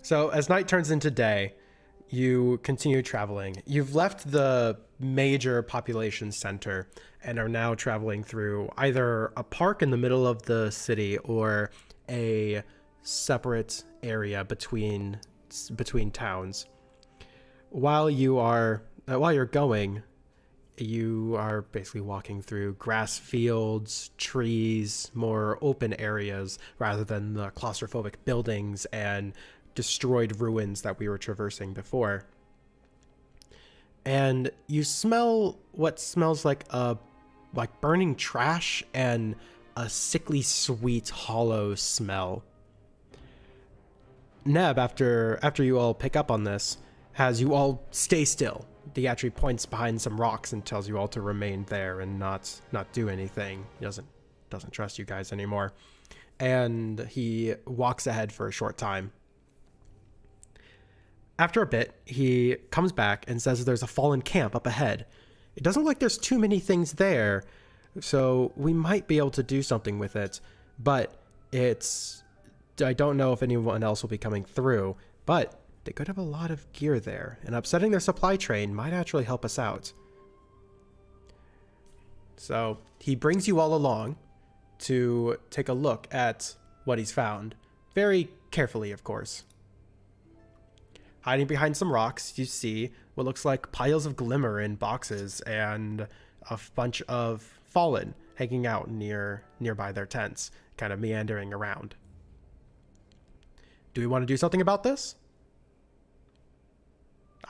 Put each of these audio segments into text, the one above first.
So as night turns into day, you continue traveling. You've left the major population center and are now traveling through either a park in the middle of the city or a separate area between towns. While you're going, you are basically walking through grass fields, trees, more open areas rather than the claustrophobic buildings and destroyed ruins that we were traversing before. And you smell what smells like burning trash and a sickly sweet hollow smell. Neb, after you all pick up on this, has you all stay still. He actually points behind some rocks and tells you all to remain there and not do anything. He doesn't trust you guys anymore. And he walks ahead for a short time. After a bit, he comes back and says there's a fallen camp up ahead. It doesn't look like there's too many things there, so we might be able to do something with it, but I don't know if anyone else will be coming through, but they could have a lot of gear there, and upsetting their supply train might actually help us out. So he brings you all along to take a look at what he's found, very carefully, of course. Hiding behind some rocks, you see what looks like piles of glimmer in boxes and a bunch of fallen hanging out nearby their tents, kind of meandering around. Do we want to do something about this?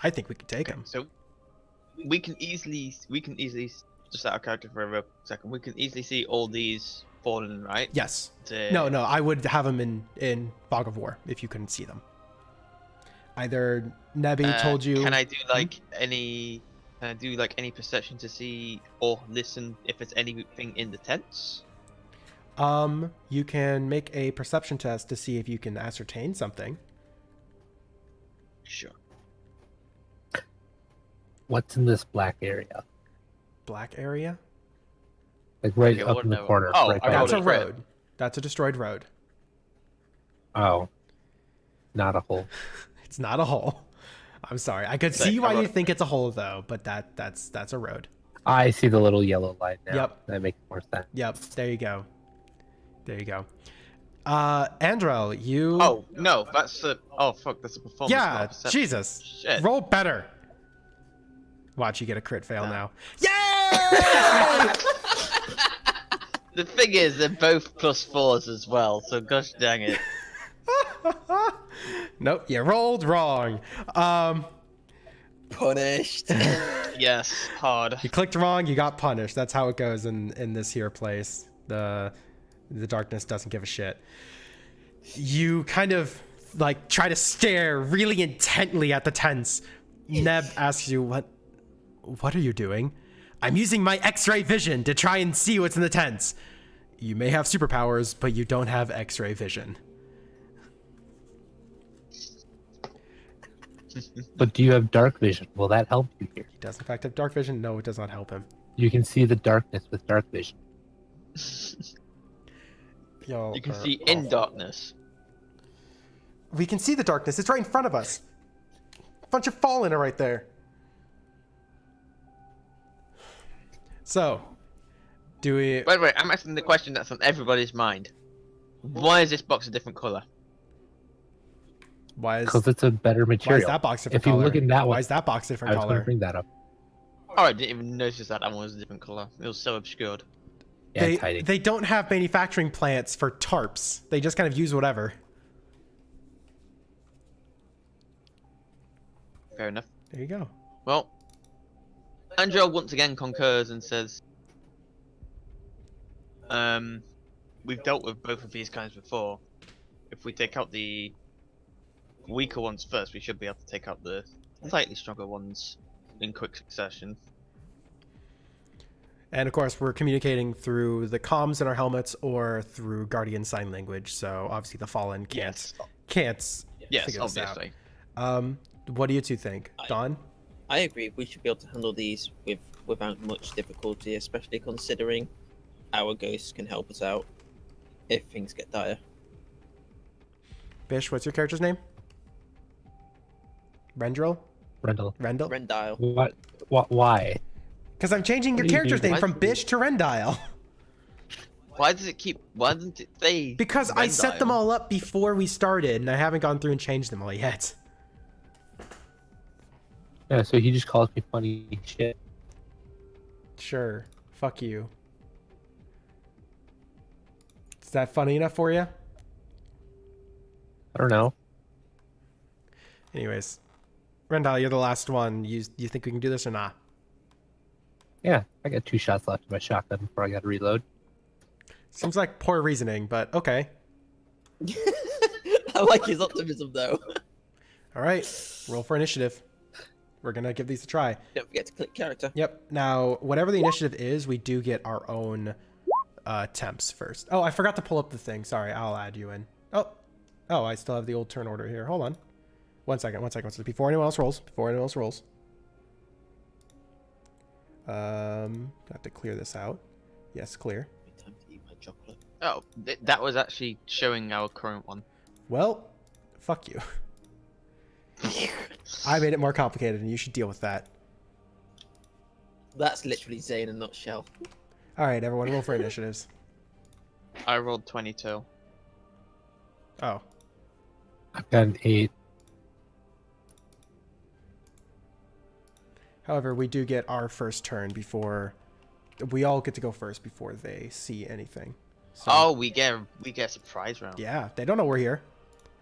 I think we could take them. So we can easily just out of character for a second. We can easily see all these fallen, right? Yes. No, I would have them in Fog of War if you couldn't see them. Either Nebi told you. Can I do like any perception to see or listen if there's anything in the tents? You can make a perception test to see if you can ascertain something. Sure. What's in this black area? Black area? Like right up in the corner. Oh, right that's a road. That's a destroyed road. Oh, not a hole. It's not a hole. I'm sorry. I could see why you think it's a hole though, but that's a road. I see the little yellow line now. Yep. That makes more sense. Yep. There you go. Andrel, you. Oh no, that's a. Oh fuck, that's a performance. Yeah. Jesus. Shit. Roll better. Watch, you get a crit fail now. Yay! The thing is, they're both +4s as well, so gosh dang it. Nope, you rolled wrong. Punished. Yes, hard. You clicked wrong, you got punished. That's how it goes in this here place. The darkness doesn't give a shit. You kind of like try to stare really intently at the tents. Neb asks you, what are you doing? I'm using my X-ray vision to try and see what's in the tents. You may have superpowers, but you don't have X-ray vision. But do you have dark vision? Will that help you here? He does in fact have dark vision. No, it does not help him. You can see the darkness with dark vision. You can see in darkness. We can see the darkness. It's right in front of us. A bunch of fallen are right there. So, do we... Wait, I'm asking the question that's on everybody's mind. Why is this box a different color? Because it's a better material. Why is that box different if you color? look in that one, why is that box different I was going color? to bring that up. Oh, I didn't even notice that one was a different color. It was so obscured. Yeah, it's hiding. They don't have manufacturing plants for tarps. They just kind of use whatever. Fair enough. There you go. Well, Angel once again concurs and says, we've dealt with both of these guys before. If we take out the weaker ones first, we should be able to take out the slightly stronger ones in quick succession. And of course, we're communicating through the comms in our helmets or through Guardian Sign Language. So obviously the Fallen can't figure this obviously. out. What do you two think? Don? I agree. We should be able to handle these without much difficulty, especially considering our ghosts can help us out if things get dire. Bish, what's your character's name? Rendrell? Rendell. Rendell? Rendile. What? Why? Because I'm changing your What do you character's do? name Why from do you- Bish to Rendile. Why does it keep? Why doesn't it say? Because I set them Rendile? all up before we started, and I haven't gone through and changed them all yet. Yeah, so he just calls me funny shit. Sure. Fuck you. Is that funny enough for you? I don't know. Anyways. Rendile, you're the last one. You think we can do this or not? Yeah, I got 2 shots left in my shotgun before I got to reload. Seems like poor reasoning, but okay. I like his optimism though. All right. Roll for initiative. We're going to give these a try. Don't forget to click character. Yep. Now, whatever the initiative is, we do get our own temps first. Oh, I forgot to pull up the thing. Sorry, I'll add you in. Oh, I still have the old turn order here. Hold on. One second. Before anyone else rolls. Have to clear this out. Yes, clear. Time to eat my chocolate. Oh, that was actually showing our current one. Well, fuck you. I made it more complicated, and you should deal with that. That's literally Zay in a nutshell. All right, everyone, roll for initiatives. I rolled 22. Oh, I've got an 8. however, we do get our first turn before we all get to go first before they see anything. So, Oh, we get a surprise round. yeah, they don't know we're here.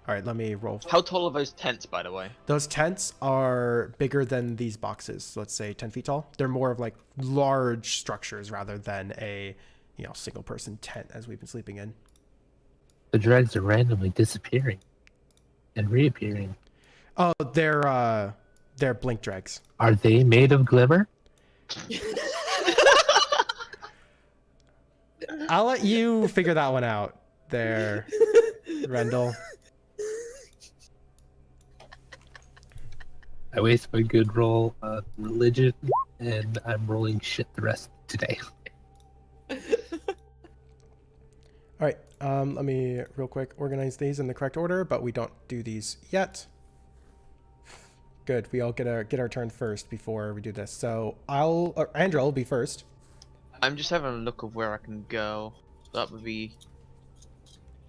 All right, let me roll. How tall are those tents, by the way? Those tents are bigger than these boxes. Let's say 10 feet tall. They're more of like large structures rather than a, single person tent as we've been sleeping in. The dregs are randomly disappearing and reappearing. Oh, they're blink dregs. Are they made of glimmer? I'll let you figure that one out there, Rendell. I waste my good roll on religion, and I'm rolling shit the rest of today. All right, let me real quick organize these in the correct order, but we don't do these yet. Good, we all get our turn first before we do this. So Andrew will be first. I'm just having a look of where I can go. That would be.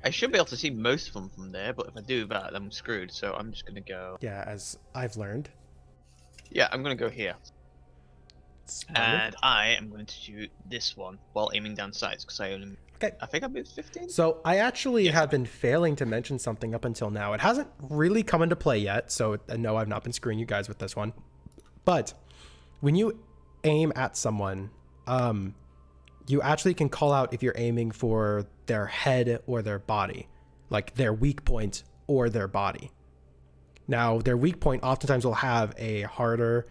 I should be able to see most of them from there, but if I do that, I'm screwed. So I'm just gonna go. Yeah, as I've learned. Yeah, I'm gonna go here, Smart. and I am going to shoot this one while aiming down sights because I only. Okay. I think I moved 15. So I actually have been failing to mention something up until now. It hasn't really come into play yet, so no, I've not been screwing you guys with this one. But when you aim at someone, you actually can call out if you're aiming for their head or their body, like their weak point or their body. Now, their weak point oftentimes will have a harder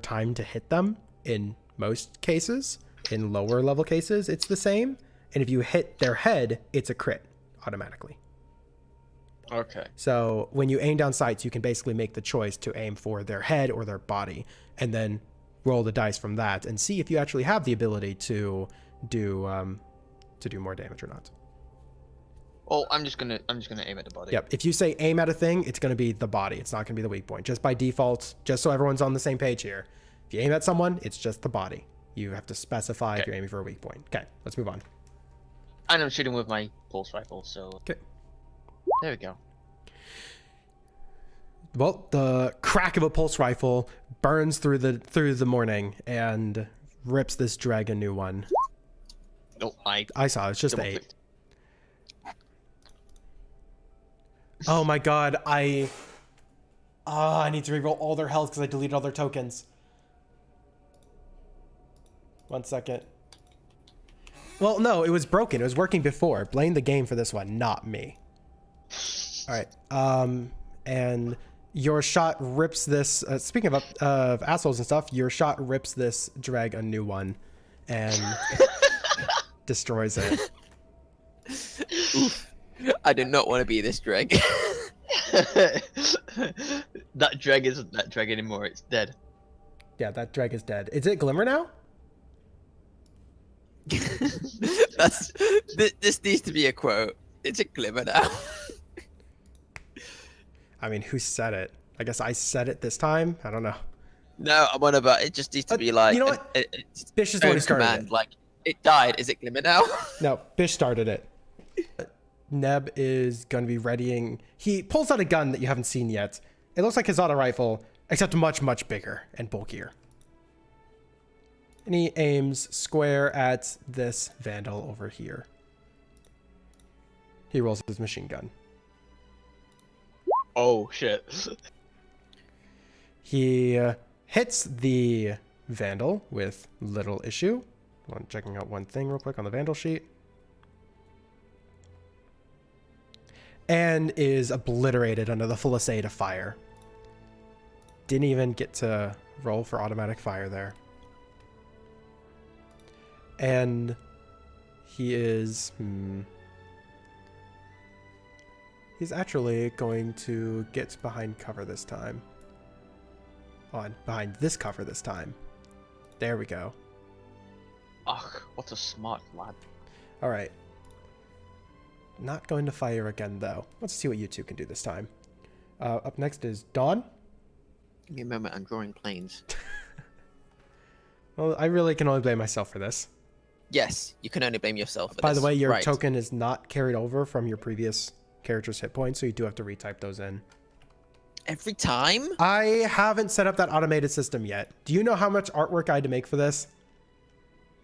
time to hit them in most cases. In lower level cases, it's the same. And if you hit their head, it's a crit automatically. Okay. So when you aim down sights, you can basically make the choice to aim for their head or their body, and then roll the dice from that and see if you actually have the ability to do more damage or not. Well, I'm just gonna aim at the body. Yep. If you say aim at a thing, it's going to be the body. It's not going to be the weak point. Just by default, just so everyone's on the same page here. If you aim at someone, it's just the body. You have to specify if you're aiming for a weak point. Okay, let's move on. And I'm shooting with my pulse rifle, so. Okay. There we go. Well, the crack of a pulse rifle burns through the morning and rips this dreg a new one. Oh, I saw it's just double 8. clicked. Oh my god, I need to reroll all their health because I deleted all their tokens. 1 second. Well, no, it was broken. It was working before. Blame the game for this one, not me. All right. And your shot rips this. Speaking of assholes and stuff, your shot rips this drag a new one, and destroys it. Oof. I do not want to be this dreg. That dreg isn't that dreg anymore. It's dead. Yeah, that drag is dead. Is it Glimmer now? This needs to be a quote. It's a glimmer now. I mean, who said it? I guess I said it this time. I don't know. No, I'm on about it. Just needs to be like you know what? it's Bish is the one who started command. it. Like it died. Is it glimmer now? No, Bish started it. Neb is going to be readying. He pulls out a gun that you haven't seen yet. It looks like his auto rifle, except much, much bigger and bulkier. And he aims square at this vandal over here. He rolls his machine gun. Oh shit. He hits the vandal with little issue. I'm checking out one thing real quick on the vandal sheet. And is obliterated under the full assay to fire. Didn't even get to roll for automatic fire there. And he is... He's actually going to get behind cover this time. Behind this cover this time. There we go. Ugh, what a smart lad. All right. Not going to fire again, though. Let's see what you two can do this time. Up next is Dawn. Give me a moment. I'm drawing planes. Well, I really can only blame myself for this. Yes, you can only blame yourself. By the way, your right. token is not carried over from your previous character's hit points, so you do have to retype those in. Every time? I haven't set up that automated system yet. Do you know how much artwork I had to make for this?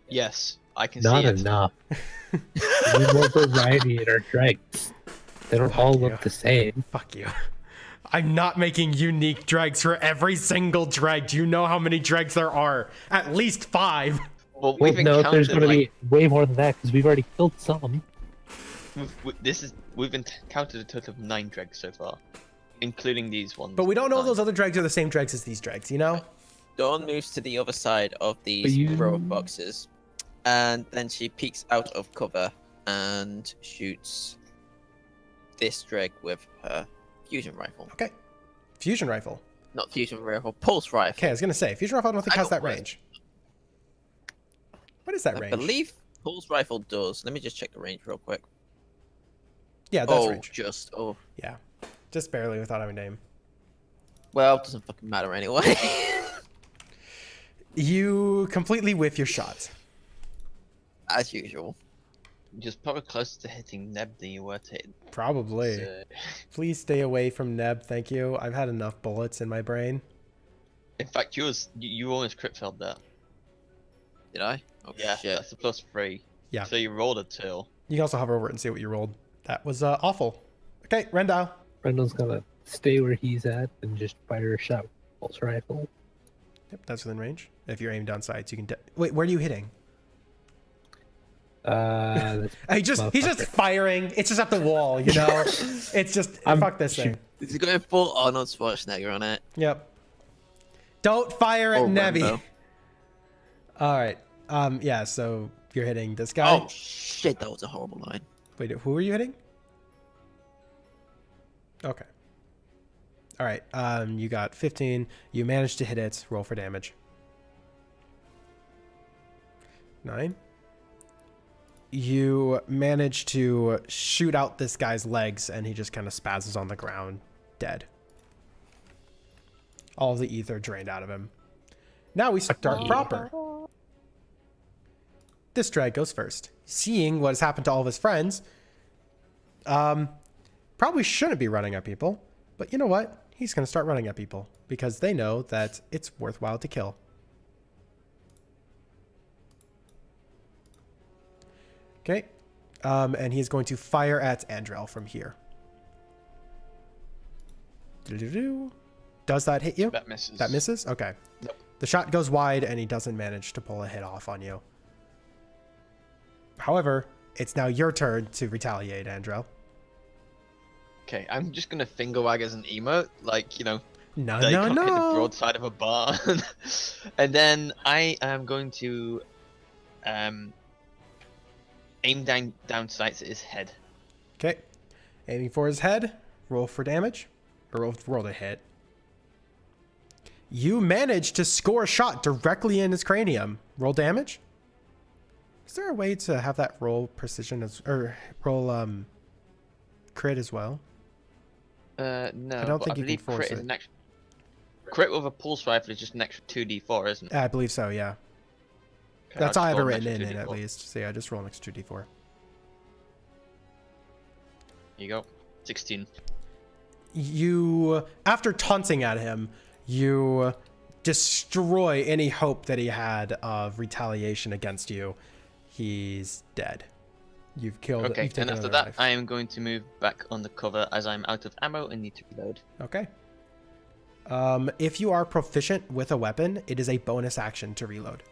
Yes, I can Not see it. enough. We need more variety in our dregs. They don't all you. look the same. Fuck you. I'm not making unique dregs for every single dreg. Do you know how many dregs there are? At least 5. Well, Well, we've no, there's encountered going to be way more than that because we've already killed some. we've encountered a total of 9 dregs so far, including these ones. But we don't know if 9. those other dregs are the same dregs as these dregs, you know? Dawn moves to the other side of these row of boxes, and then she peeks out of cover and shoots this dreg with her fusion rifle. Okay. Fusion rifle. Not fusion rifle, pulse rifle. Okay, I was going to say, fusion rifle I don't think I has got that worse. range. What is that I range? believe pulse rifle does. Let me just check the range real quick. Yeah, that's Oh, range. Yeah. Just barely without having to aim. Well, it doesn't fucking matter anyway. You completely whiff your shot. As usual. Just probably closer to hitting Neb than you were to hit. Probably. So, Please stay away from Neb, thank you. I've had enough bullets in my brain. in fact, you almost crit failed that. Did I? Oh Yeah, shit. that's a +3. Yeah. So you rolled a 2. You can also hover over it and see what you rolled. That was awful. Okay, Rendile. Brendan's going to stay where he's at and just fire a shot with pulse rifle. Yep, that's within range. If you're aiming down sights, you can... Wait, where are you hitting? He's just firing. It's just at the wall, you know? It's just... fuck this thing. Is he going full Arnold Schwarzenegger on it? Yep. Don't fire at Or Nevi. Rambo. Alright. Yeah, so you're hitting this guy. Oh shit, that was a horrible line. Wait, who are you hitting? Okay. Alright, you got 15. You managed to hit it. Roll for damage. 9. You manage to shoot out this guy's legs, and he just kind of spazzes on the ground, dead. All the ether drained out of him. Now we start proper. This drag goes first. Seeing what has happened to all of his friends, probably shouldn't be running at people, but you know what? He's going to start running at people because they know that it's worthwhile to kill. Okay. And he's going to fire at Andrel from here. Does that hit you? That misses. That misses? Okay. Nope. The shot goes wide and he doesn't manage to pull a hit off on you. However, it's now your turn to retaliate, Andrel. Okay, I'm just gonna finger wag as an emote, like, you know, No, that you no, can't hit the no. broadside of a barn. And then I am going to aim down sights at his head. Okay. Aiming for his head. Roll for damage. Or roll to hit. You manage to score a shot directly in his cranium. Roll damage. Is there a way to have that roll precision as, or roll crit as well? No, I don't but think I you can believe force crit is it. an extra. Crit with a pulse rifle is just an extra 2d4, isn't it? I believe so, yeah. Okay, That's I'll how I just have it roll an written extra in at 2d4. least. So yeah, just roll an extra 2d4. Here you go. 16. You, after taunting at him, you destroy any hope that he had of retaliation against you. He's dead. You've killed. Okay, You've taken and after another that, life. I am going to move back on the cover as I'm out of ammo and need to reload. Okay. If you are proficient with a weapon, it is a bonus action to reload.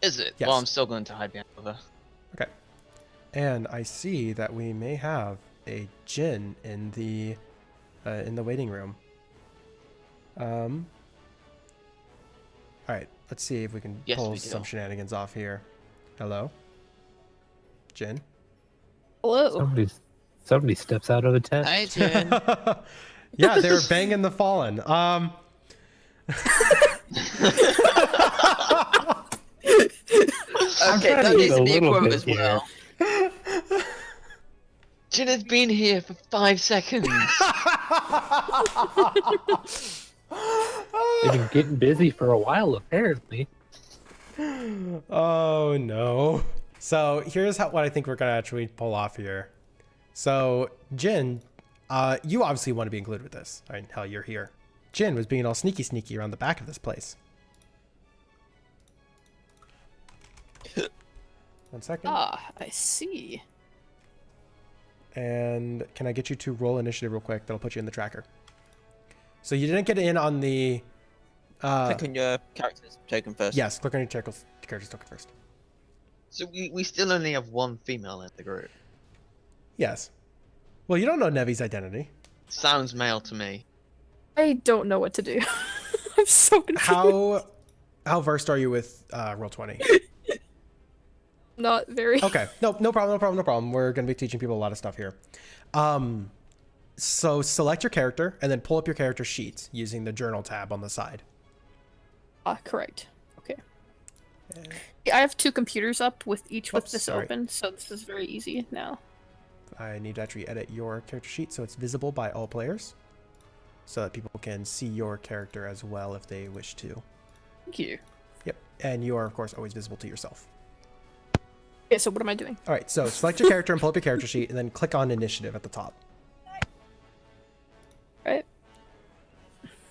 Is it? Yes. Well, I'm still going to hide behind cover. Okay. And I see that we may have a Jin in the waiting room. All right. Let's see if we can Yes, pull we do. some shenanigans off here. Hello, Jin. Hello. Somebody steps out of the tent. Hi, Jen. Yeah, they were banging the fallen. Okay, trying that to needs get to a be a little quote bit as here. well. Jin has been here for 5 seconds. They've been getting busy for a while, apparently. Oh no. So here's what I think we're gonna actually pull off here. So Jin, you obviously want to be included with this. I mean, hell, you're here. Jin was being all sneaky around the back of this place. 1 second. Ah, I see. And can I get you to roll initiative real quick? That'll put you in the tracker. So you didn't get in on the. Click on your character's token first. Yes, click on your character's token first. So we still only have one female in the group. Yes. Well, you don't know Nevi's identity. Sounds male to me. I don't know what to do. I'm so confused. How versed are you with Roll20? Not very. Okay. No problem. We're going to be teaching people a lot of stuff here. So select your character and then pull up your character sheet using the journal tab on the side. Correct. Okay. Yeah, I have 2 computers up with each with Oops, this sorry. open, so this is very easy now. I need to actually edit your character sheet so it's visible by all players so that people can see your character as well if they wish to. Thank you. Yep. And you are, of course, always visible to yourself. Okay, so what am I doing? All right. So select your character and pull up your character sheet and then click on initiative at the top. Right?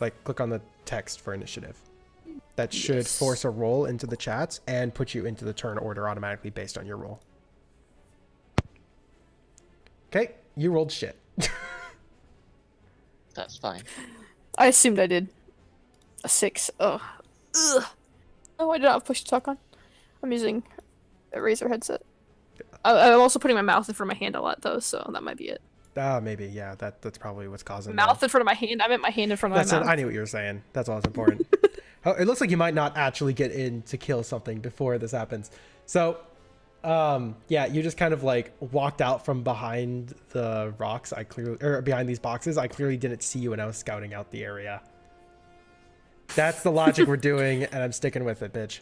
Like, click on the text for initiative. That should Yes. force a roll into the chats and put you into the turn order automatically based on your roll. Okay, you rolled shit. That's fine. I assumed I did. A 6. Oh. Ugh. Oh, I did not have push to talk on. I'm using a Razer headset. I'm also putting my mouth in front of my hand a lot, though, so that might be it. Maybe, yeah, that's probably what's causing Mouth in front of my hand. I meant my hand in front of That's my it. mouth. I knew what you were saying. That's all that's important. Oh, it looks like you might not actually get in to kill something before this happens. So, yeah, you just kind of like walked out from behind the rocks. Behind these boxes. I clearly didn't see you when I was scouting out the area. That's the logic we're doing, and I'm sticking with it, bitch.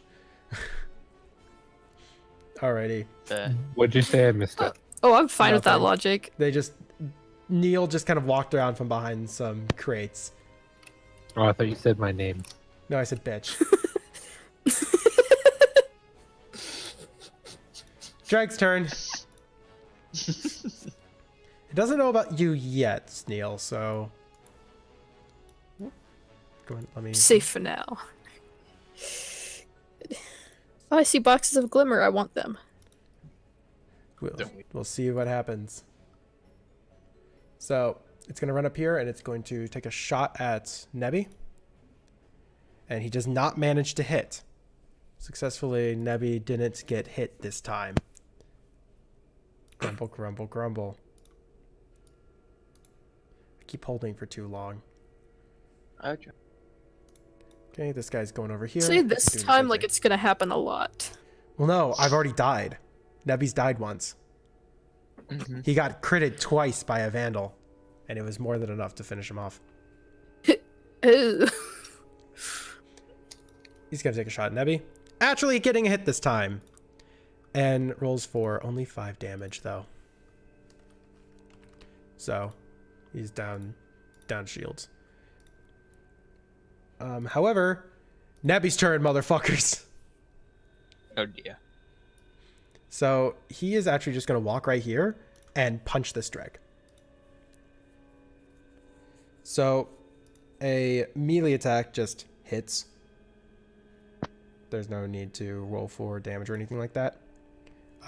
Alrighty. There. What'd you say? I missed it. Oh, I'm fine with that Nothing. logic. Neil just kind of walked around from behind some crates. Oh, I thought you said my name. No, I said bitch. Drake's turn. It doesn't know about you yet, Neil, so... Go ahead, let me... Safe for now. Oh, I see boxes of glimmer. I want them. We'll see what happens. So, it's going to run up here, and it's going to take a shot at Nebi. And he does not manage to hit. Successfully, Nebi didn't get hit this time. Grumble, grumble, grumble. I keep holding for too long. Okay. Okay, this guy's going over here. Say this Doing the time same like thing. it's gonna happen a lot. Well, no, I've already died. Nebi's died once. Mm-hmm. He got critted twice by a vandal, and it was more than enough to finish him off. Ew. He's gonna take a shot at Nebi. Actually getting a hit this time. And rolls for only 5 damage, though. So, He's down shields. However, Nebby's turn, motherfuckers. Oh dear. So he is actually just going to walk right here and punch this dreg. So a melee attack just hits. There's no need to roll for damage or anything like that.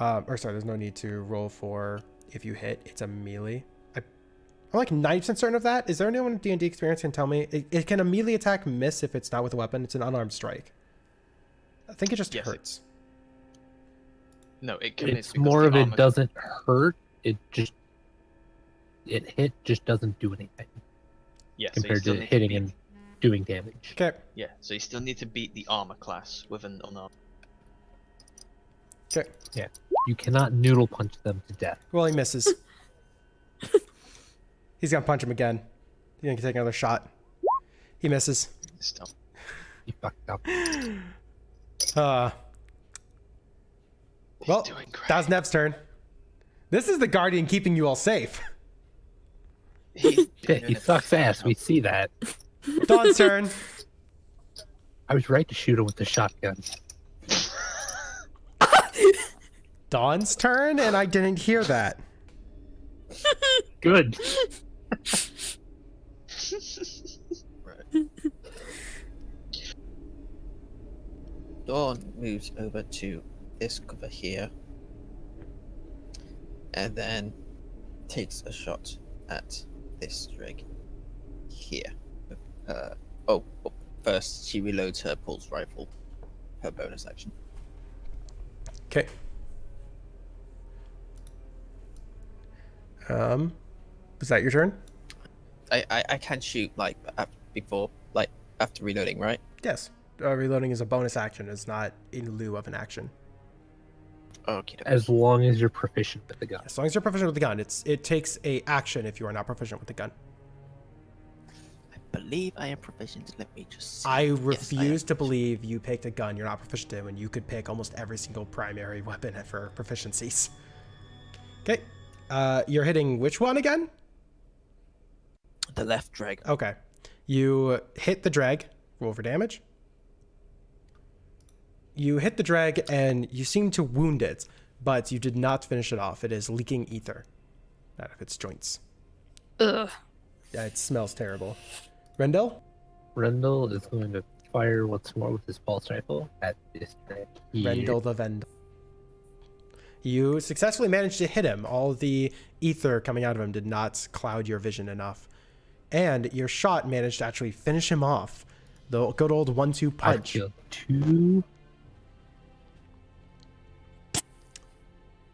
There's no need to roll for if you hit. It's a melee. I'm like 90% certain of that. Is there anyone with D&D experience can tell me? Can a melee attack miss if it's not with a weapon? It's an unarmed strike. I think it just hurts. No, it can miss It's because more the of it armor- doesn't hurt. It just doesn't do anything Yeah, so you compared still to need hitting beat, and doing damage. Okay. Yeah, so you still need to beat the armor class with an unarmed. Okay. Yeah, you cannot noodle punch them to death. Well, he misses. He's gonna punch him again. He's gonna take another shot. He misses. Still. You fucked up. Well, doing great. that was Nev's turn. This is the Guardian keeping you all safe. He's Shit, he sucks ass. We see that. Dawn's turn. I was right to shoot him with the shotgun. Dawn's turn, and I didn't hear that. Good. Right. Dawn moves over to this cover here, and then takes a shot at this dreg here. First she reloads her pulse rifle, her bonus action. Okay. Was that your turn? I can shoot after reloading, right? Yes. Reloading is a bonus action. It's not in lieu of an action. Okay. As long as you're proficient with the gun. As long as you're proficient with the gun, it takes a action if you are not proficient with the gun. I believe I am proficient. Let me just see. I Yes, refuse am. to believe you picked a gun you're not proficient in when you could pick almost every single primary weapon for proficiencies. Okay. You're hitting which one again? The left drag. Okay. You hit the drag. Roll for damage. You hit the drag and you seem to wound it, but you did not finish it off. It is leaking ether out of its joints. Ugh. Yeah, it smells terrible. Rendell? Rendell is going to fire once more with his pulse rifle at this drag. Rendell the Vendel. You successfully managed to hit him. All the ether coming out of him did not cloud your vision enough. And your shot managed to actually finish him off. The good old 1-2 I punch. killed 2.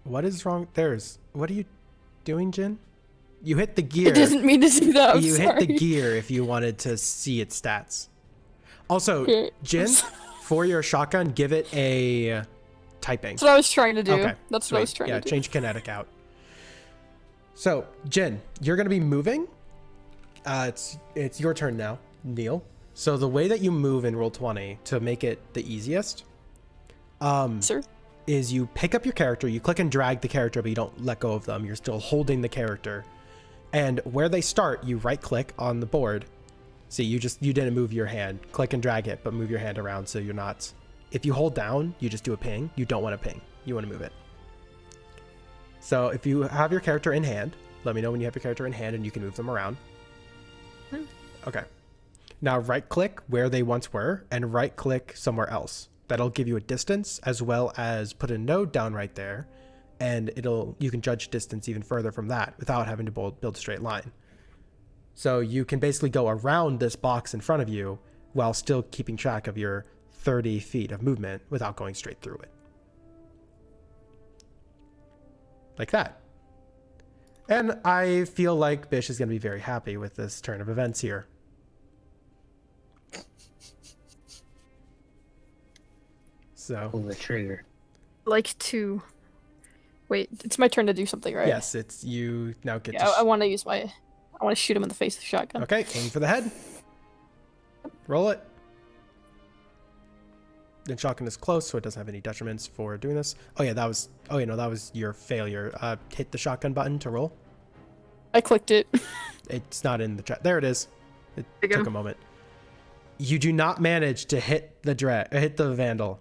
What is wrong? What are you doing, Jin? You hit the gear. I didn't mean to do that. I'm You sorry. hit the gear if you wanted to see its stats. Also, Okay. Jin, for your shotgun, give it a typing. That's what I was trying to do. Okay, That's what I was sweet. trying Yeah, to do. change kinetic out. So, Jin, you're going to be moving. It's your turn now, Neil. So the way that you move in Roll20 to make it the easiest, Sir? is you pick up your character, you click and drag the character, but you don't let go of them. You're still holding the character. And where they start, you right click on the board. See, you didn't move your hand. Click and drag it, but move your hand around so you're not. If you hold down, you just do a ping. You don't want to ping. You want to move it. So if you have your character in hand, let me know when you have your character in hand and you can move them around. Okay. Now right click where they once were and right click somewhere else. That'll give you a distance as well as put a node down right there, and you can judge distance even further from that without having to build a straight line. So you can basically go around this box in front of you while still keeping track of your 30 feet of movement without going straight through it. Like that. And I feel like Bish is going to be very happy with this turn of events here. So, Pull the trigger. Like to. Wait, it's my turn to do something, right? yes, it's you now get Yeah, to. I want to use my. I want to shoot him in the face with a shotgun. Okay, aim for the head. Roll it. The shotgun is close, so it doesn't have any detriments for doing this. Oh yeah, that was. Oh yeah, no, that was your failure. Hit the shotgun button to roll. I clicked it. It's not in the chat. There it is. It There you took go. a moment. You do not manage to hit the vandal.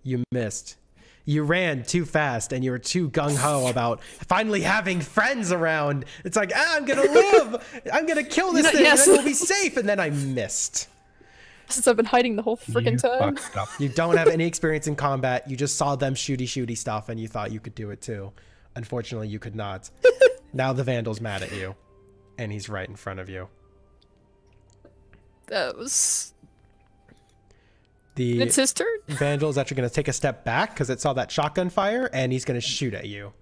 You missed. You ran too fast and you were too gung-ho about finally having friends around. It's like, I'm gonna live. I'm gonna kill this thing Yes. and then we'll be safe. And then I missed. Since I've been hiding the whole freaking time. Fucked up. You don't have any experience in combat. You just saw them shooty stuff and you thought you could do it too. Unfortunately, you could not. Now the vandal's mad at you and he's right in front of you. That was. The It's his turn. vandal is actually going to take a step back because it saw that shotgun fire and he's going to shoot at you,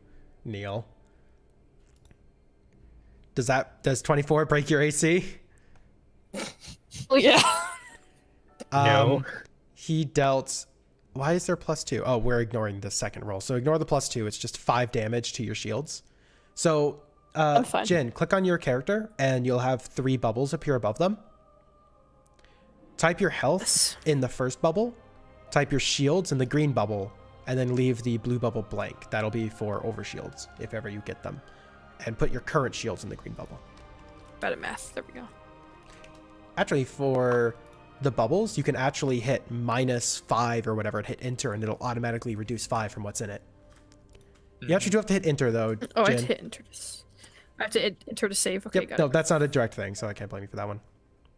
Neil. Does 24 break your AC? Oh yeah. No. He dealt. Why is there +2? Oh, we're ignoring the second roll. So ignore the +2. It's just 5 damage to your shields. So, I'm fine. Jin, click on your character and you'll have 3 bubbles appear above them. Type your health Yes. in the first bubble. Type your shields in the green bubble. And then leave the blue bubble blank. That'll be for overshields, if ever you get them. And put your current shields in the green bubble. Bad at math. There we go. Actually, for the bubbles, you can actually hit -5 or whatever and hit enter, and it'll automatically reduce 5 from what's in it. You actually do have to hit enter, though, Oh, I Jin. have to hit enter. I have to enter to save. Okay, Yep, got no, it. that's not a direct thing, so I can't blame you for that one.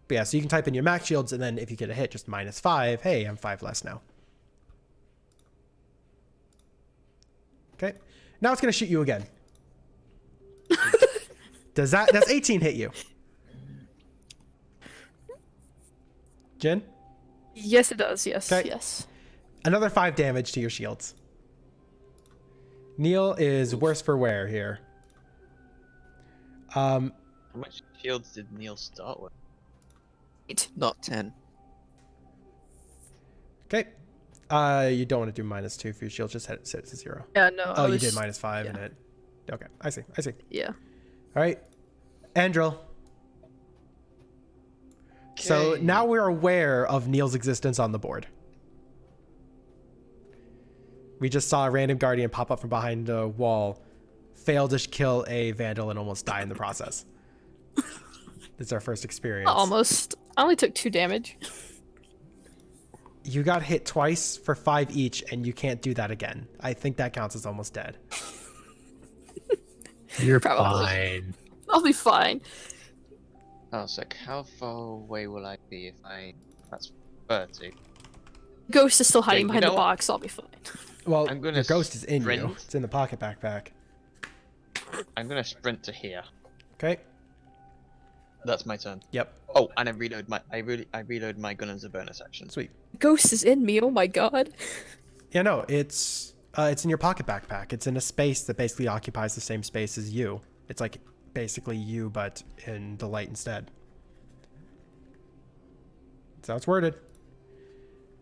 But yeah, so you can type in your max shields, and then if you get a hit, just -5. Hey, I'm 5 less now. Okay. Now it's going to shoot you again. Does 18 hit you? Jin? Yes, it does. Yes. Okay. Yes. Another 5 damage to your shields. Neil is worse for wear here. How much shields did Neil start with? 8. Not 10. Okay. You don't want to do -2 for your shield. Just set it to 0. Yeah. No. Oh, I you was, did -5 yeah. and it. Okay, I see. Yeah. All right, Andril. So Okay. now we're aware of Neil's existence on the board. We just saw a random guardian pop up from behind a wall, fail to kill a vandal, and almost die in the process. This is our first experience. Almost. I only took 2 damage. You got hit twice for 5 each, and you can't do that again. I think that counts as almost dead. You're Probably. fine. I'll be fine. Oh, so how far away will I be if I... That's 30. Ghost is still hiding you behind know the what? box. I'll be fine. Well, I'm gonna the ghost is in you. sprint. It's in the pocket backpack. I'm gonna sprint to here. Okay. That's my turn. Yep. Oh, and I reload my gun as a bonus action. Sweet. Ghost is in me. Oh my god. Yeah, no, it's in your pocket backpack. It's in a space that basically occupies the same space as you. It's like basically you, but in the light instead. That's how it's worded.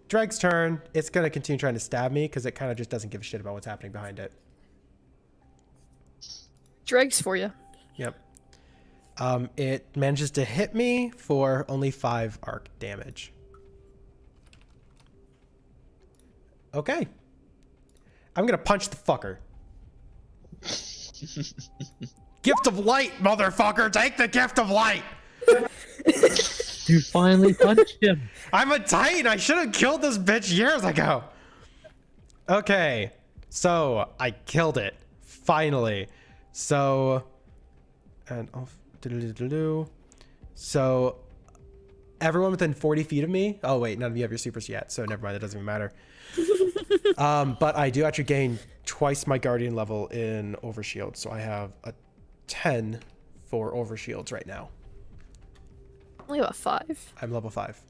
Dreg's turn. It's going to continue trying to stab me because it kind of just doesn't give a shit about what's happening behind it. Dregs for you. Yep. It manages to hit me for only 5 arc damage. Okay. I'm going to punch the fucker. Gift of light, motherfucker! Take the gift of light! You finally punched him. I'm a Titan! I should have killed this bitch years ago! Okay. So, I killed it. Finally. So... And off. So... Everyone within 40 feet of me... Oh, wait. None of you have your supers yet, so never mind. That doesn't even matter. But I do actually gain twice my guardian level in overshield, so I have a 10 for overshields right now. Only about 5. I'm level 5.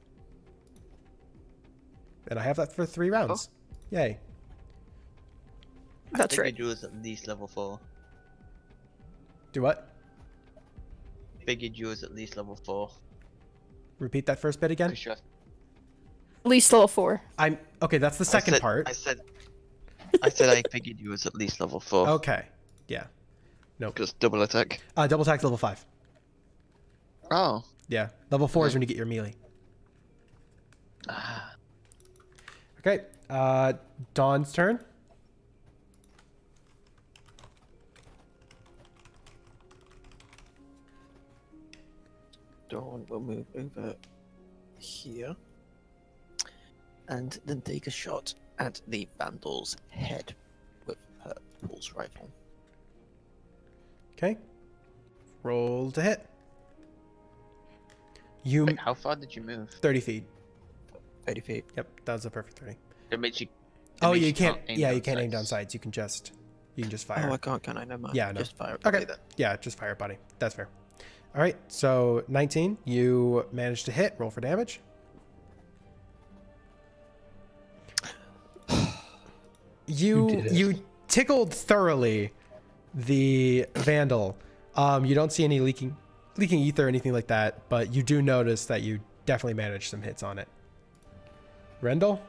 And I have that for 3 rounds. Yay. That's I right. figured you was at least level 4. Do what? Figured you was at least level 4. Repeat that first bit again? For sure. At least level 4. I'm okay, that's the second part. I said I figured you was at least level 4. Okay. Yeah. Because double attack. Double attack level 5. Oh. Yeah. Level 4 is when you get your melee. Ah. Okay. Dawn's turn. Dawn will move over here and then take a shot at the Vandal's head with her pulse rifle. Okay. Roll to hit. You Wait, how far did you move? 30 feet. 30 feet. Yep, that was a perfect 30. It makes you. Oh, you can't. Yeah, you can't aim down sights. You can just fire. Oh, I can't, can I? No, man. Yeah, no. Just fire. Okay. Yeah, just fire, buddy. That's fair. All right. So 19, you managed to hit. Roll for damage. You tickled thoroughly the Vandal. You don't see any leaking ether or anything like that, but you do notice that you definitely managed some hits on it. Rendell?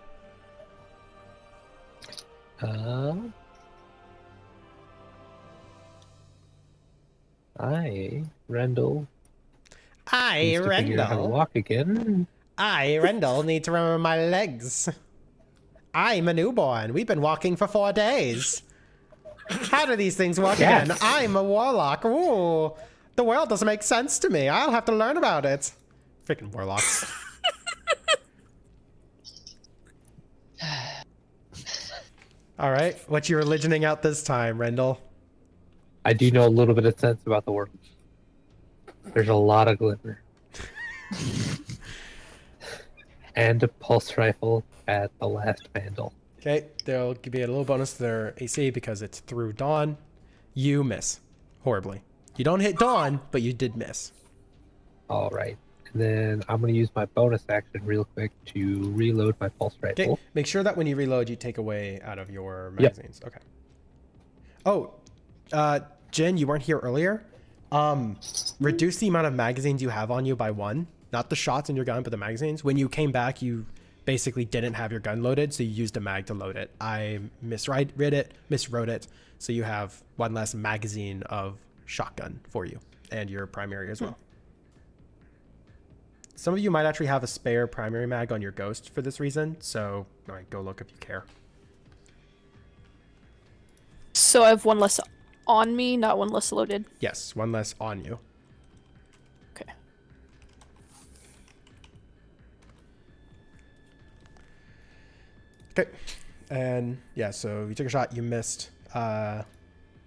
Rendell. I, Needs to figure out how to Rendell. walk again. I, Rendell, need to remember my legs. I'm a newborn. We've been walking for 4 days. How do these things work Yes. again? I'm a warlock. Ooh. The world doesn't make sense to me. I'll have to learn about it. Freaking warlocks. All right. What you religioning out this time, Rendell? I do know a little bit of sense about the world. There's a lot of glitter. And a pulse rifle at the last Vandal. Okay. They'll give you a little bonus to their AC because it's through Dawn. You miss horribly. You don't hit Dawn, but you did miss. All right. And then I'm going to use my bonus action real quick to reload my pulse Okay. rifle. Make sure that when you reload, you take away out of your Yep. magazines. Okay. Oh, Jen, you weren't here earlier. Reduce the amount of magazines you have on you by 1. Not the shots in your gun, but the magazines. When you came back, you basically didn't have your gun loaded, so you used a mag to load it. I miswrote it, so you have 1 less magazine of shotgun for you and your primary as well. Some of you might actually have a spare primary mag on your ghost for this reason, so all right, go look if you care. So I have 1 less on me, not 1 less loaded. Yes, 1 less on you. Okay. Okay, and yeah, so you took a shot, you missed.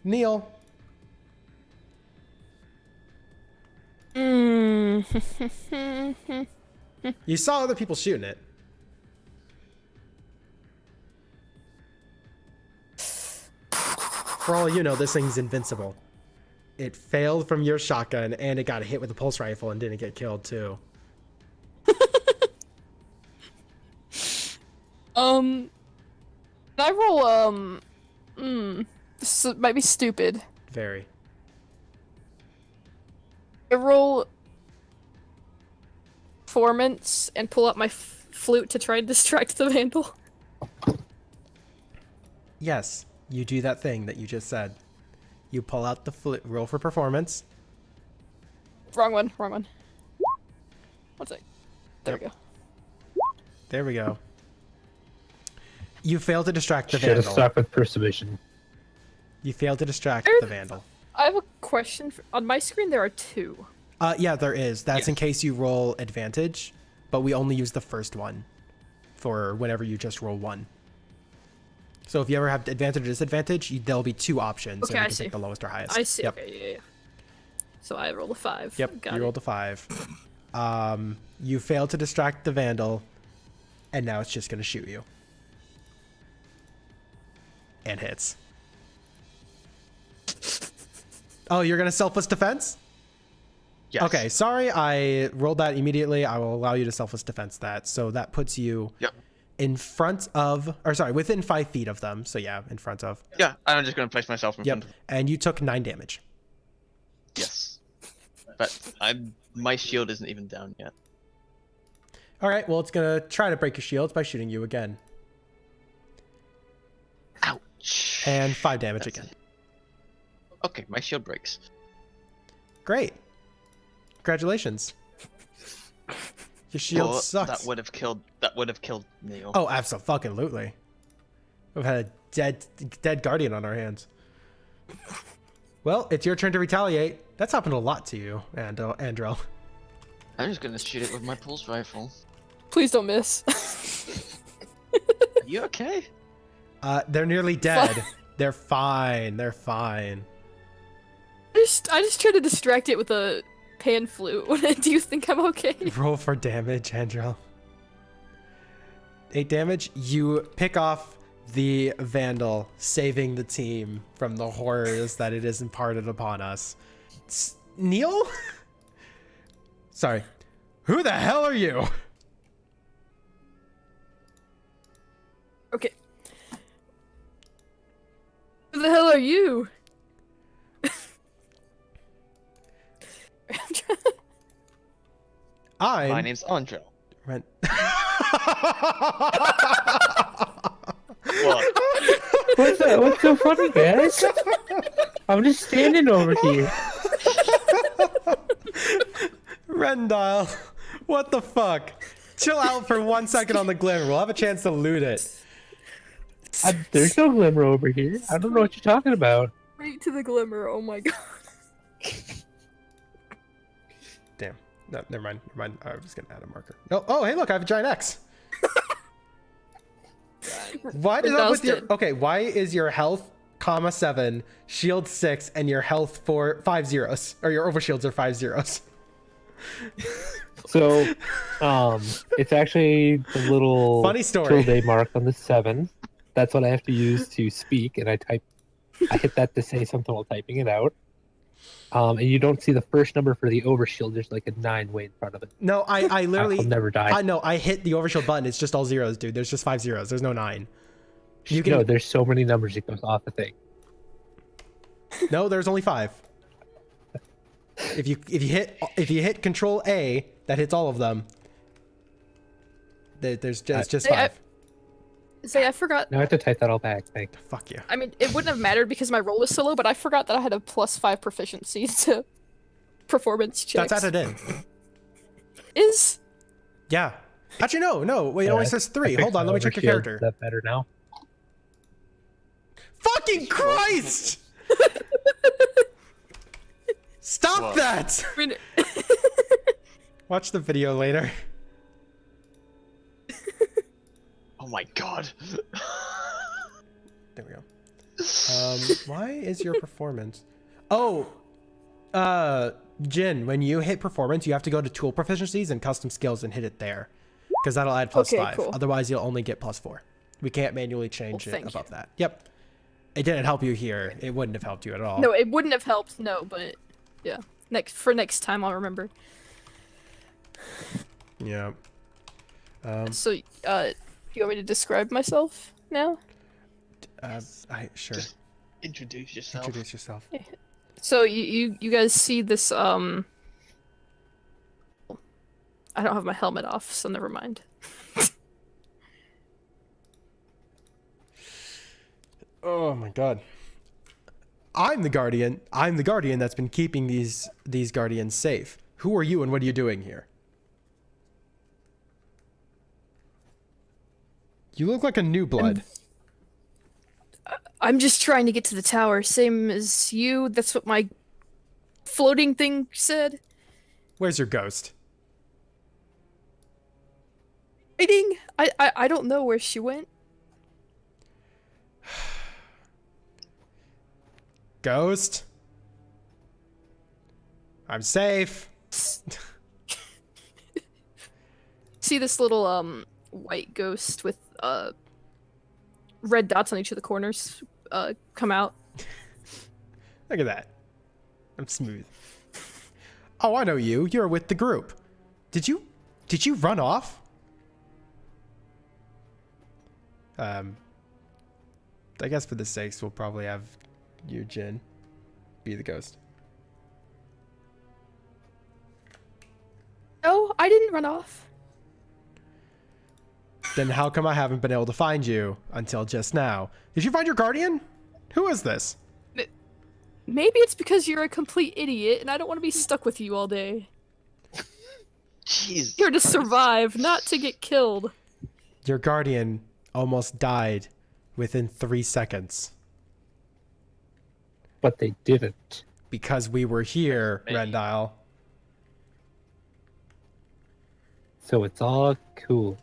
Neil. You saw other people shooting it. For all you know, this thing's invincible. It failed from your shotgun, and it got hit with a pulse rifle and didn't get killed too. Can I roll, this might be stupid. Very. I roll performance and pull out my flute to try and distract the Vandal. Yes, you do that thing that you just said. You pull out the flute, roll for performance. Wrong one. One sec. There we go. There we go. You fail to distract the Should have Vandal. stuck with persuasion. You fail to distract the Vandal. I have a question. On my screen, there are 2. Yeah, there is. That's in case you roll advantage, but we only use the first one for whenever you just roll 1. So if you ever have advantage or disadvantage, there'll be 2 options. Okay, and you I can see. pick the lowest or highest. I see. Yep. Okay, yeah. So I rolled a 5. Yep. Got You it. rolled a 5. You fail to distract the Vandal, and now it's just gonna shoot you. And hits. Oh, you're gonna selfless defense? Yes. Okay, sorry, I rolled that immediately. I will allow you to selfless defense that. So that puts you Yep. in front of, or sorry, within 5 feet of them. So yeah, in front of. Yeah, I'm just going to place myself in Yep. front of. And you took 9 damage. Yes. But my shield isn't even down yet. All right, well, it's gonna try to break your shields by shooting you again. Ouch. And 5 damage That's- again. Okay, my shield breaks. Great. Congratulations. Your shield But sucks. That would have killed Neil. Oh, absolutely. We've had a dead guardian on our hands. Well, it's your turn to retaliate. That's happened a lot to you, Andrel. I'm just gonna shoot it with my pulse rifle. Please don't miss. Are you okay? They're nearly dead. They're fine. They're fine. I just tried to distract it with a pan flute. Do you think I'm okay? Roll for damage, Andrew. 8 damage. You pick off the Vandal, saving the team from the horrors that it has imparted upon us. Neil? Sorry. Who the hell are you? Okay. Who the hell are you? I'm... My name's Andrel. Ren- What? What's so funny, guys? I'm just standing over here. Rendile, what the fuck? Chill out for 1 second on the glimmer. We'll have a chance to loot it. There's no glimmer over here. I don't know what you're talking about. Right to the glimmer. Oh my god. Damn. No, never mind. Never mind. I was gonna add a marker. No. Oh, hey, look, I have a giant X. Why is that with your? Okay, why is your health, comma 7, shield 6, and your health 5 zeros, or your overshields are 5 zeros? So, it's actually the little Funny story. tilde mark on the 7. That's what I have to use to speak, and I hit that to say something while typing it out. And you don't see the first number for the overshield. There's like a 9 way in front of it. No, I literally. I'll never die. I know. I hit the overshield button. It's just all zeros, dude. There's just 5 zeros. There's no 9. You can. No, there's so many numbers it goes off the thing. No, there's only 5. If you hit Control A, that hits all of them. There's just 5. Say I forgot. Now I have to type that all back. Thanks. Fuck you. I mean, it wouldn't have mattered because my roll was so low, but I forgot that I had a +5 proficiency to performance checks. That's added in. Is Yeah. Actually, no. Wait, it only says 3. Hold on, let me check your character. Is that better now? Fucking Christ! Stop What? that! I mean, Watch the video later. Oh my god. There we go. Why is your performance? Oh, Jin, when you hit performance, you have to go to tool proficiencies and custom skills and hit it there, because that'll add +5. Okay, cool. Otherwise, you'll only get +4. We can't manually change Well, it thank above you. that. Yep. It didn't help you here. It wouldn't have helped you at all. no, it wouldn't have helped. No, but yeah. Next time, I'll remember. Yeah. So, do you want me to describe myself now? Sure. Just introduce yourself. Introduce yourself. So you guys see this I don't have my helmet off, so never mind. Oh my god. I'm the guardian. I'm the guardian that's been keeping these guardians safe. Who are you and what are you doing here? You look like a new blood. I'm just trying to get to the tower, same as you. That's what my floating thing said. Where's your ghost? Hiding? I don't know where she went. Ghost? I'm safe. See this little white ghost with red dots on each of the corners come out. Look at that. I'm smooth. Oh, I know you. You're with the group. Did you run off? I guess for the sakes, we'll probably have you, Jin, be the ghost. No, I didn't run off. Then how come I haven't been able to find you until just now? Did you find your guardian? Who is this? Maybe it's because you're a complete idiot and I don't want to be stuck with you all day. Jeez. Here to survive, not to get killed. Your guardian almost died within 3 seconds. But they didn't. Because we were here, Hey. Rendile. So it's all cool.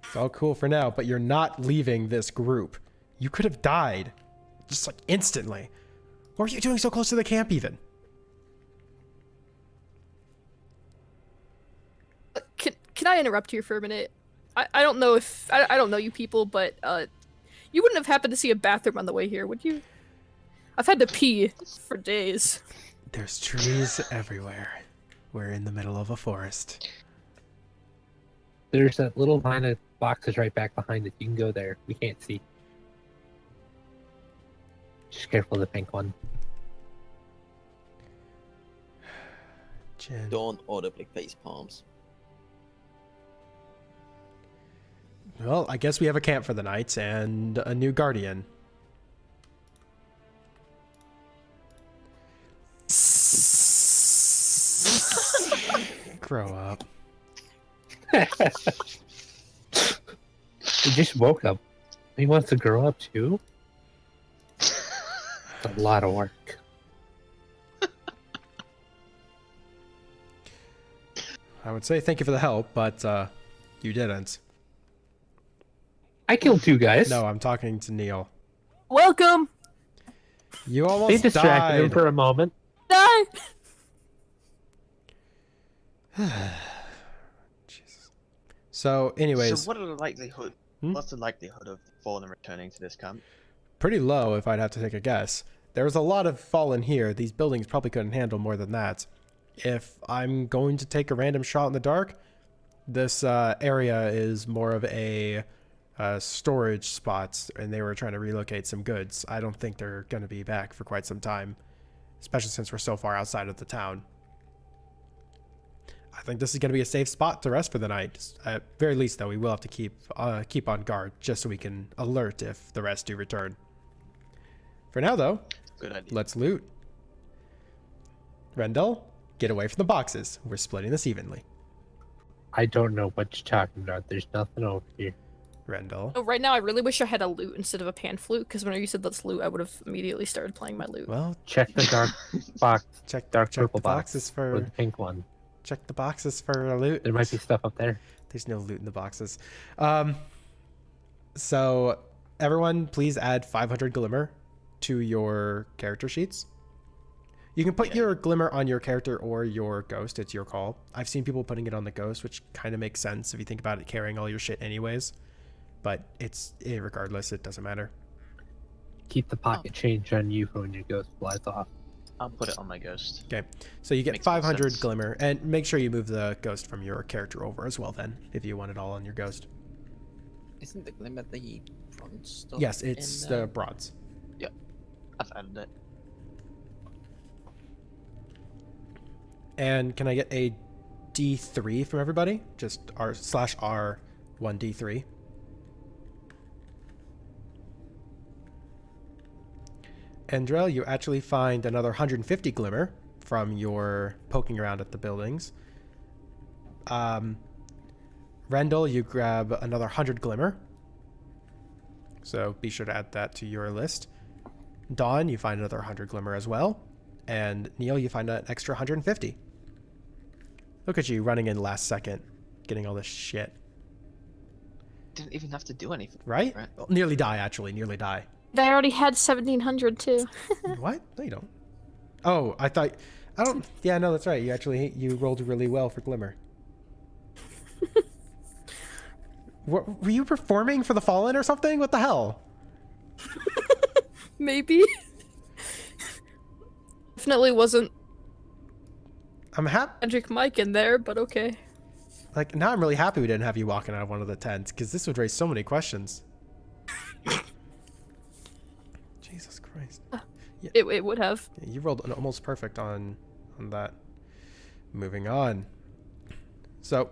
It's all cool for now, but you're not leaving this group. You could have died. Just like instantly. What were you doing so close to the camp even? Can I interrupt you for a minute? I don't know if I don't know you people, but you wouldn't have happened to see a bathroom on the way here, would you? I've had to pee for days. There's trees everywhere. We're in the middle of a forest. There's that little line of boxes right back behind it. You can go there. We can't see. Just careful of the pink one. Jen. Don't audibly face palms. Well, I guess we have a camp for the night and a new guardian. Grow up. He just woke up. He wants to grow up too? It's a lot of work. I would say thank you for the help, but you didn't. I killed 2 guys. No, I'm talking to Neil. Welcome. You They almost distracted him died. for a moment. Die. Jesus. So, anyways, So what are the likelihood? Hmm? What's the likelihood of Fallen returning to this camp? pretty low if I'd have to take a guess. There's a lot of fallen here. These buildings probably couldn't handle more than that. If I'm going to take a random shot in the dark, this area is more of a storage spot, and they were trying to relocate some goods. I don't think they're going to be back for quite some time, especially since we're so far outside of the town. I think this is going to be a safe spot to rest for the night. At very least, though, we will have to keep on guard just so we can alert if the rest do return. For now, though, Good idea. let's loot. Rendell, get away from the boxes. We're splitting this evenly. I don't know what you're talking about. There's nothing over here. Rendell. Oh, right now, I really wish I had a loot instead of a pan flute, because whenever you said let's loot, I would have immediately started playing my loot. Well, Check the dark box. check Dark check purple the boxes box. Or the for pink one. check the boxes for a loot. There might be stuff up there. There's no loot in the boxes. So everyone, please add 500 glimmer to your character sheets. You can put your glimmer on your character or your ghost. It's your call. I've seen people putting it on the ghost, which kind of makes sense if you think about it, carrying all your shit anyways. But regardless, it doesn't matter. Keep the pocket change on you for when your ghost flies off. I'll put it on my ghost. Okay, so you get Makes more 500 sense. glimmer, and make sure you move the ghost from your character over as well then, if you want it all on your ghost. Isn't the glimmer the bronze stuff? Yes, it's in, the bronze. I've added it. And can I get a D3 from everybody? Just R/R 1D3. Endrel, you actually find another 150 glimmer from your poking around at the buildings. Rendell, you grab another 100 glimmer. So be sure to add that to your list. Dawn, you find another 100 glimmer as well. And Neil, you find an extra 150. Look at you running in last second, getting all this shit. Didn't even have to do anything. Right? Right. Well, nearly die, actually. Nearly die. I already had 1700 too. What? No, you don't. Oh, I thought... I don't... Yeah, no, that's right. You rolled really well for Glimmer. What, were you performing for the Fallen or something? What the hell? Maybe. Definitely wasn't I'm happy... Magic Mike in there, but okay. Like, now I'm really happy we didn't have you walking out of one of the tents, because this would raise so many questions. Jesus Christ. It would have. Yeah, you rolled an almost perfect on that. Moving on. So,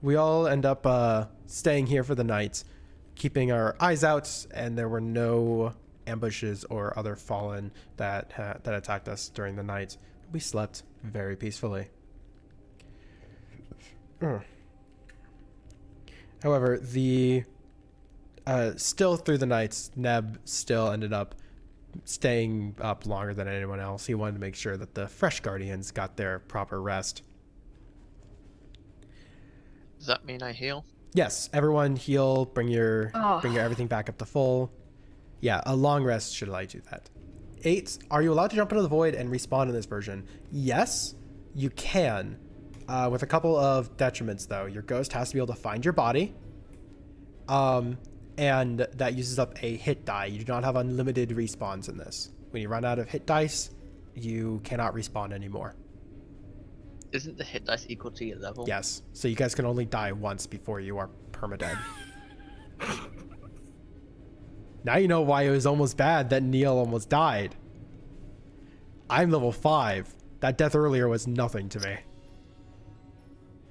we all end up staying here for the night, keeping our eyes out, and there were no ambushes or other fallen that attacked us during the night. We slept very peacefully. However, still through the nights, Neb still ended up staying up longer than anyone else. He wanted to make sure that the fresh Guardians got their proper rest. Does that mean I heal? Yes, everyone heal, bring your Oh. everything back up to full. Yeah, a long rest should allow you to do that. 8, are you allowed to jump into the void and respawn in this version? Yes, you can. With a couple of detriments though. Your ghost has to be able to find your body. And that uses up a hit die. You do not have unlimited respawns in this. When you run out of hit dice, you cannot respawn anymore. Isn't the hit dice equal to your level? Yes, so you guys can only die once before you are permadead. Now you know why it was almost bad that Neil almost died. I'm level 5. That death earlier was nothing to me.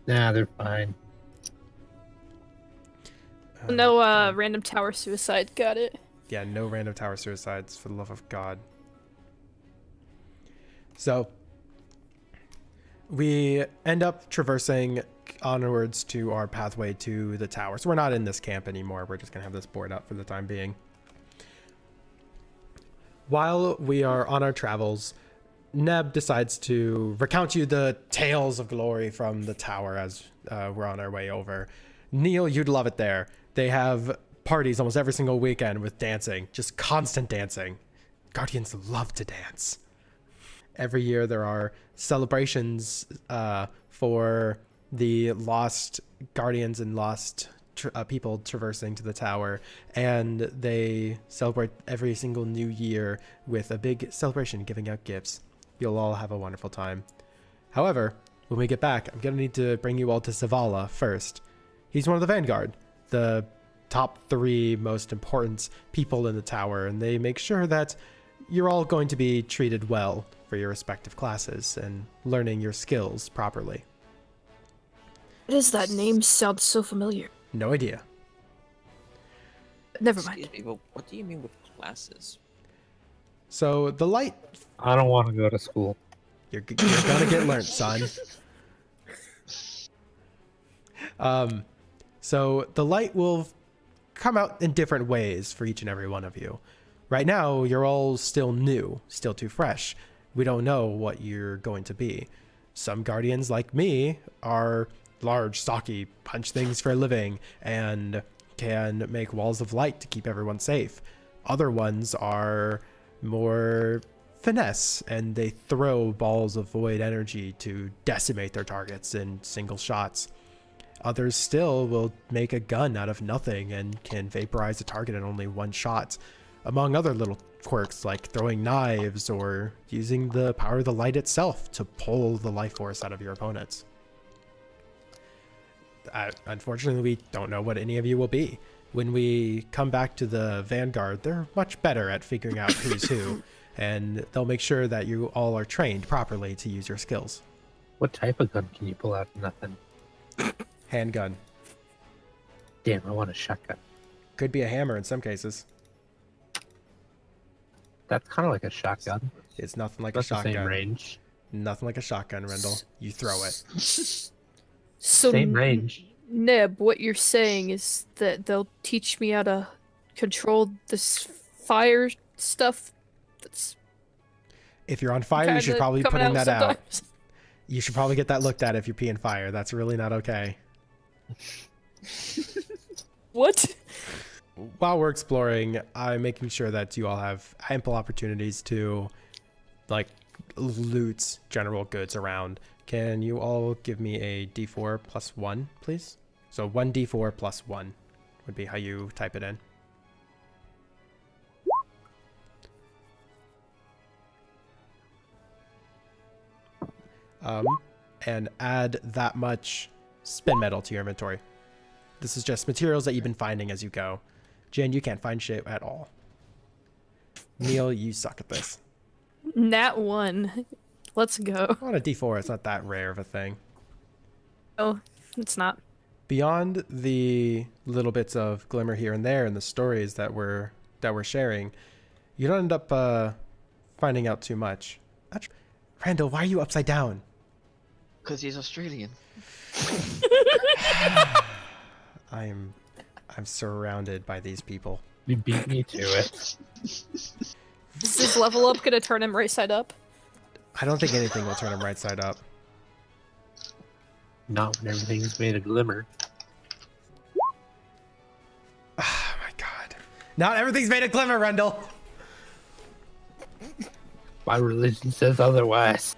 Nah, they're fine. No random tower suicide. Got it. Yeah, no random tower suicides, for the love of God. So, we end up traversing onwards to our pathway to the tower. So we're not in this camp anymore. We're just going to have this board up for the time being. While we are on our travels, Neb decides to recount you the tales of glory from the tower as we're on our way over. Neil, you'd love it there. They have parties almost every single weekend with dancing, just constant dancing. Guardians love to dance. Every year there are celebrations for the lost Guardians and lost people traversing to the tower, and they celebrate every single new year with a big celebration, giving out gifts. You'll all have a wonderful time. However, when we get back, I'm gonna need to bring you all to Zavala first. He's one of the Vanguard, the top 3 most important people in the tower, and they make sure that you're all going to be treated well for your respective classes and learning your skills properly. What is that name? Sounds so familiar. No idea. Never mind. Excuse me, but what do you mean with classes? So the light, I don't want to go to school. you're gonna get learned, son. So the light will come out in different ways for each and every one of you. Right now, you're all still new, still too fresh. We don't know what you're going to be. Some Guardians, like me, are large, stocky, punch things for a living, and can make walls of light to keep everyone safe. Other ones are more finesse, and they throw balls of void energy to decimate their targets in single shots. Others still will make a gun out of nothing and can vaporize a target in only one shot, among other little quirks like throwing knives or using the power of the light itself to pull the life force out of your opponents. Unfortunately, we don't know what any of you will be. When we come back to the Vanguard, they're much better at figuring out who's who, and they'll make sure that you all are trained properly to use your skills. What type of gun can you pull out? Nothing. Handgun. Damn, I want a shotgun. Could be a hammer in some cases. That's kind of like a shotgun. It's nothing like That's a the shotgun. same range. Nothing like a shotgun, Rendell. You throw it. So Same range. Neb, what you're saying is that they'll teach me how to control this fire stuff that's If you're on fire, you should kinda probably be coming putting that out. sometimes. You should probably get that looked at if you're peeing fire. That's really not okay. What? While we're exploring, I'm making sure that you all have ample opportunities to, like, loot general goods around. Can you all give me a d4 plus 1, please? So 1d4 plus 1 would be how you type it in. And add that much spin metal to your inventory. This is just materials that you've been finding as you go. Jen, you can't find shit at all. Neil, you suck at this. Nat 1. Let's go. On a d4, it's not that rare of a thing. Oh, it's not. Beyond the little bits of glimmer here and there and the stories that we're sharing, you don't end up finding out too much. Randall, why are you upside down? Because he's Australian. I'm surrounded by these people. You beat me to it. Is this level up gonna turn him right side up? I don't think anything will turn him right side up. Not when everything's made of glimmer. Not everything's made of glimmer, Rendell. My religion says otherwise.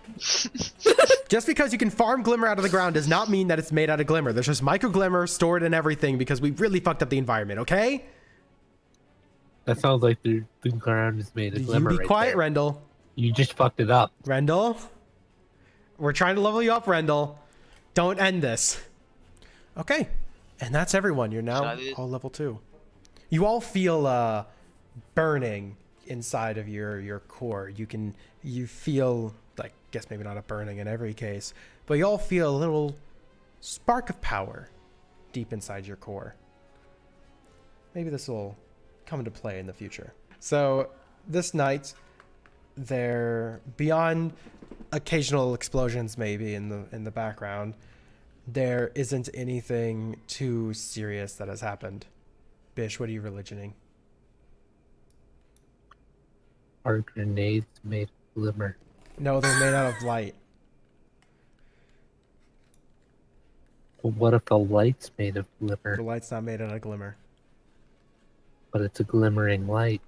Just because you can farm glimmer out of the ground does not mean that it's made out of glimmer. There's just micro glimmer stored in everything because we really fucked up the environment, okay? That sounds like the ground is made of glimmer. You be quiet, Rendell. You just fucked it up. Rendell? We're trying to level you up, Rendell. Don't end this. Okay. And that's everyone. You're now all level 2. You all feel burning inside of your core. You feel, like, guess maybe not a burning in every case, but you all feel a little spark of power deep inside your core. Maybe this will come into play in the future. So this night, there, beyond occasional explosions maybe in the background, there isn't anything too serious that has happened. Bish, what are you religioning? Are grenades made of glimmer? No, they're made out of light. Well, what if the light's made of The glimmer? light's not made out of glimmer. But it's a glimmering light.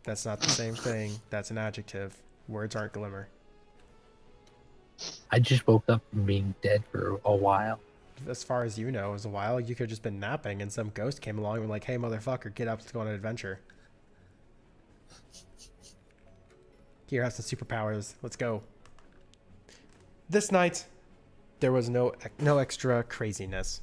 That's not the same thing. That's an adjective. Words aren't glimmer. I just woke up from being dead for a while. As far as you know, it was a while. You could have just been napping and some ghost came along and was like, hey, motherfucker, get up, let's go on an adventure. Here, have some superpowers. Let's go. This night, there was no extra craziness.